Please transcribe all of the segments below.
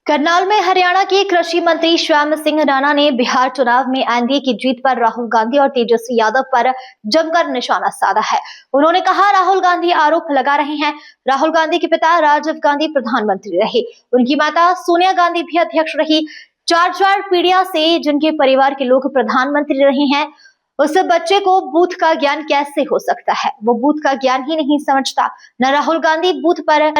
करनाल में हरियाणा के कृषि मंत्री श्याम सिंह राणा ने बिहार चुनाव में एनडीए की जीत पर राहुल गांधी और तेजस्वी यादव पर जमकर निशाना साधा है। उन्होंने कहा, राहुल गांधी आरोप लगा रहे हैं। राहुल गांधी के पिता राजीव गांधी प्रधानमंत्री रहे, उनकी माता सोनिया गांधी भी अध्यक्ष रही। चार पीढ़ियों से जिनके परिवार के लोग प्रधानमंत्री रहे हैं, उस बच्चे को बूथ का ज्ञान कैसे हो सकता है? वो बूथ का ज्ञान ही नहीं समझता। न राहुल गांधी बूथ पर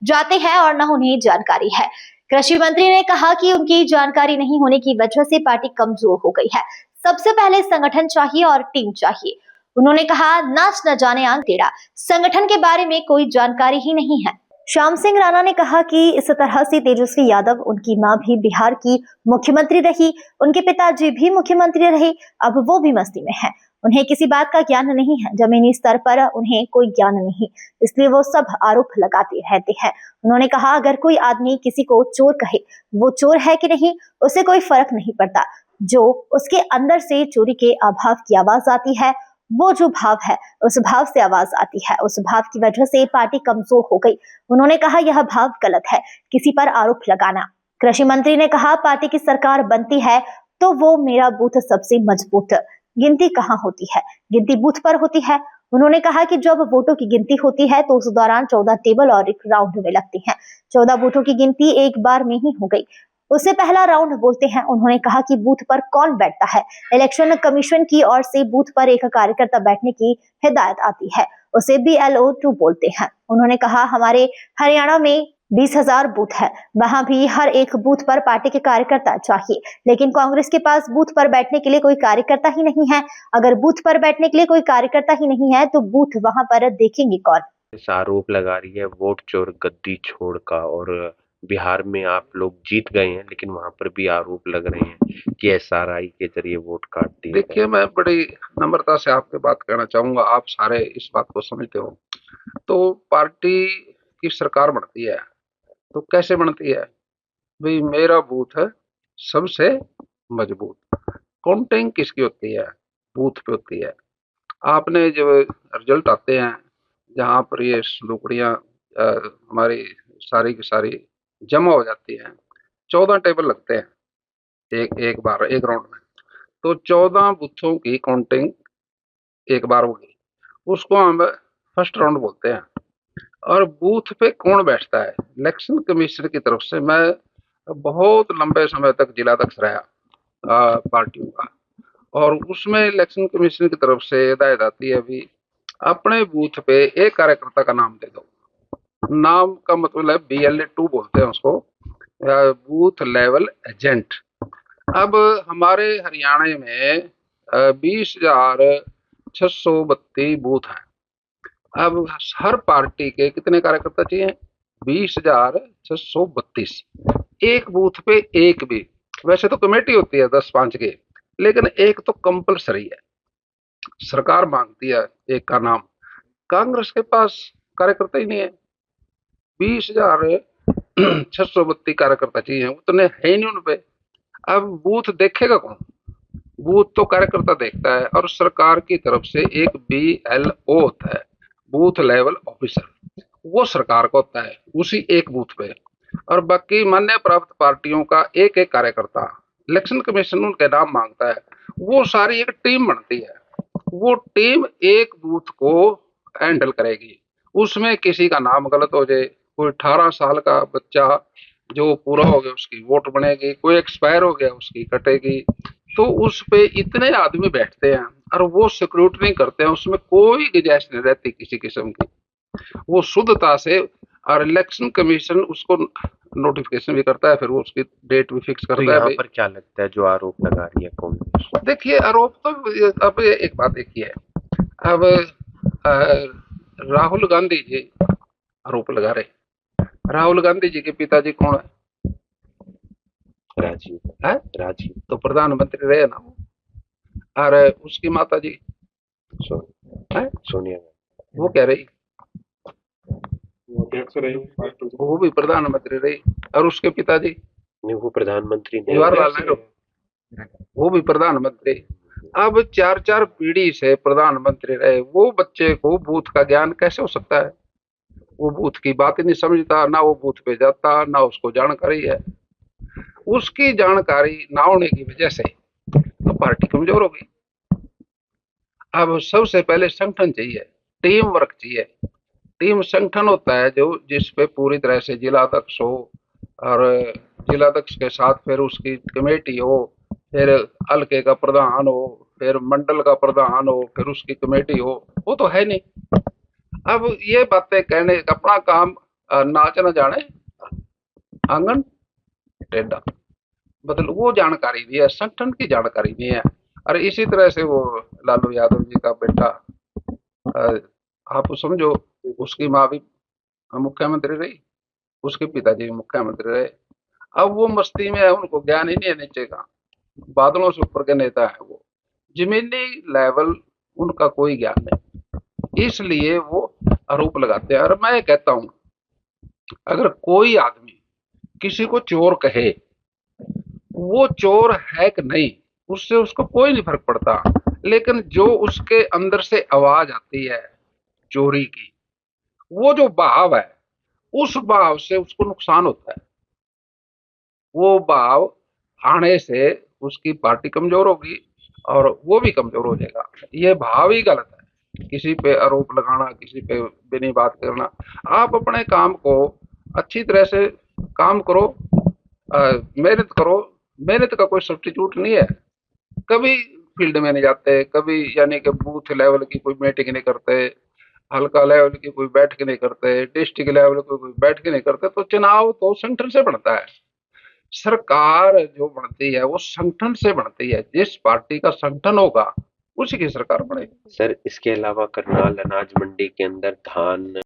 जाते हैं और न उन्हें जानकारी है। कृषि मंत्री ने कहा कि उनकी जानकारी नहीं होने की वजह से पार्टी कमजोर हो गई है। सबसे पहले संगठन चाहिए और टीम चाहिए। उन्होंने कहा, नाच न जाने आंग टेढ़ा, संगठन के बारे में कोई जानकारी ही नहीं है। श्याम सिंह राणा ने कहा कि इस तरह से तेजस्वी यादव, उनकी मां भी बिहार की मुख्यमंत्री रही, उनके पिताजी भी मुख्यमंत्री रहे, अब वो भी मस्ती में हैं। उन्हें किसी बात का ज्ञान नहीं है, जमीनी स्तर पर उन्हें कोई ज्ञान नहीं, इसलिए वो सब आरोप लगाते रहते हैं। उन्होंने कहा, अगर कोई आदमी किसी को चोर कहे, वो चोर है कि नहीं, उससे कोई फर्क नहीं पड़ता। जो उसके अंदर से चोरी के अभाव की आवाज आती है, वो जो भाव है, उस भाव से आवाज आती है। उस भाव की वजह से पार्टी कमजोर हो गई। उन्होंने कहा, यह भाव गलत है, किसी पर आरोप लगाना। कृषि मंत्री ने कहा, पार्टी की सरकार बनती है तो वो मेरा बूथ सबसे मजबूत। गिनती कहाँ होती है? गिनती बूथ पर होती है। उन्होंने कहा कि जब वोटों की गिनती होती है तो उस दौरान 14 टेबल और एक राउंड में लगती है। 14 वोटों की गिनती एक बार में ही हो गई, उसे पहला राउंड बोलते हैं। उन्होंने कहा कि बूथ पर कौन बैठता है, इलेक्शन कमीशन की ओर से बूथ पर एक कार्यकर्ता बैठने की हिदायत आती है, उसे BLO 2 बोलते हैं। उन्होंने कहा, हमारे हरियाणा में 20,000 बूथ है, वहां भी हर एक बूथ पर पार्टी के कार्यकर्ता चाहिए, लेकिन कांग्रेस के पास बूथ पर बैठने के लिए कोई कार्यकर्ता ही नहीं है। अगर बूथ पर बैठने के लिए कोई कार्यकर्ता ही नहीं है तो बूथ वहां पर देखेंगे कौन? इस आरोप लगा रही है वोट चोर गद्दी छोड़ का। और बिहार में आप लोग जीत गए हैं, लेकिन वहां पर भी आरोप लग रहे हैं कि SRI के जरिए वोट काट दिए। देखिए, मैं बड़ी नम्रता से आपके बात कहना चाहूंगा, आप सारे इस बात को समझते हो। तो पार्टी की सरकार बनती है तो कैसे बनती है भाई? मेरा बूथ है सबसे मजबूत। काउंटिंग किसकी होती है? बूथ पे होती है। आपने जब रिजल्ट आते हैं, जहां पर ये लुकड़ियां हमारी सारी की सारी जमा हो जाती हैं, 14 टेबल लगते हैं एक बार एक राउंड में। तो 14 बूथों की काउंटिंग एक बार होगी, उसको हम फर्स्ट राउंड बोलते हैं। और बूथ पे कौन बैठता है? इलेक्शन कमीशन की तरफ से, मैं बहुत लंबे समय तक जिला अध्यक्ष रहा पार्टियों का, और उसमें इलेक्शन कमीशन की तरफ से हिदायत आती है भी अपने बूथ पे एक कार्यकर्ता का नाम दे दो। नाम का मतलब है BLA 2 बोलते हैं उसको, बूथ लेवल एजेंट। अब हमारे हरियाणा में 20,632 बूथ हैं। अब हर पार्टी के कितने कार्यकर्ता चाहिए? 20,632। एक बूथ पे एक भी, वैसे तो कमेटी होती है 10-5 के, लेकिन एक तो कंपलसरी है। सरकार मांगती है एक का नाम। कांग्रेस के पास कार्यकर्ता ही नहीं है। 20,632 कार्यकर्ता चाहिए, उतने है ही नहीं उन पे। अब बूथ देखेगा कौन? बूथ तो कार्यकर्ता देखता है, और सरकार की तरफ से एक BLO होता है, बूथ लेवल ऑफिसर, वो सरकार का होता है उसी एक बूथ पे। और बाकी मान्य प्राप्त पार्टियों का एक एक कार्यकर्ता, इलेक्शन कमीशन उनके नाम मांगता है। वो सारी एक टीम बनती है, वो टीम एक बूथ को हैंडल करेगी। उसमें किसी का नाम गलत हो जाए, कोई 18 साल का बच्चा जो पूरा हो गया उसकी वोट बनेगी, कोई एक्सपायर हो गया उसकी कटेगी। तो उस पे इतने आदमी बैठते हैं और वो स्क्रूटनी करते हैं, उसमें कोई गुंजाइश नहीं रहती किसी किस्म की, वो शुद्धता से। और इलेक्शन कमीशन उसको नोटिफिकेशन भी करता है, फिर वो उसकी डेट भी फिक्स तो करता है। यहाँ पर क्या लगता है जो आरोप लगा रही है कांग्रेस? देखिए, आरोप तो अब एक बात देखिए, अब राहुल गांधी जी आरोप लगा रहे। राहुल गांधी जी के पिताजी कौन है? राजीव। है राजीव तो प्रधानमंत्री रहे ना वो। और उसकी माता जी सोनिया वो कह रही, गांधी। वो भी प्रधानमंत्री रही। और उसके पिताजी नहीं, वो प्रधानमंत्री नहीं, जवाहरलाल नेहरू, वो भी प्रधानमंत्री। अब 4-4 पीढ़ी से प्रधानमंत्री रहे, वो बच्चे को बूथ का ज्ञान कैसे हो सकता है? वो बूथ की बात ही नहीं समझता, ना वो बूथ पे जाता, ना उसको जानकारी है। उसकी जानकारी ना होने की वजह से तो पार्टी कमजोर हो गई। अब सबसे पहले संगठन चाहिए, टीम वर्क चाहिए। टीम संगठन होता है जो जिस पे पूरी तरह से जिला अध्यक्ष हो, और जिला अध्यक्ष के साथ फिर उसकी कमेटी हो, फिर हल्के का प्रधान हो, फिर मंडल का प्रधान हो, फिर उसकी कमेटी हो। वो तो है नहीं। अब ये बातें कहने, अपना काम नाच न जाने आंगन टेढ़ा, मतलब वो जानकारी नहीं है, संगठन की जानकारी नहीं है। और इसी तरह से वो लालू यादव जी का बेटा, आप समझो, उसकी माँ भी मुख्यमंत्री रही, उसके पिताजी भी मुख्यमंत्री रहे। अब वो मस्ती में है, उनको ज्ञान ही नहीं है नीचे का, बादलों से ऊपर के नेता है वो, जमीनी लेवल उनका कोई ज्ञान नहीं, इसलिए वो आरोप लगाते हैं। और मैं कहता हूं, अगर कोई आदमी किसी को चोर कहे, वो चोर है कि नहीं उससे उसको कोई नहीं फर्क पड़ता, लेकिन जो उसके अंदर से आवाज आती है चोरी की, वो जो भाव है, उस भाव से उसको नुकसान होता है। वो भाव आने से उसकी पार्टी कमजोर होगी और वो भी कमजोर हो जाएगा। ये भाव ही गलत है, किसी पे आरोप लगाना, किसी पे बिना बात करना। आप अपने काम को अच्छी तरह से काम करो, मेहनत करो। मेहनत का कोई सब्स्टिट्यूट नहीं है। कभी फील्ड में नहीं जाते, कभी यानी कि बूथ लेवल की कोई मीटिंग नहीं करते, हल्का लेवल की कोई बैठक नहीं करते, डिस्ट्रिक्ट लेवल की कोई बैठक नहीं करते। तो चुनाव तो संगठन से बनता है। सरकार जो बनती है वो संगठन से बनती है। जिस पार्टी का संगठन होगा उसी की सरकार बनेगी। सर, इसके अलावा करनाल अनाज मंडी के अंदर धान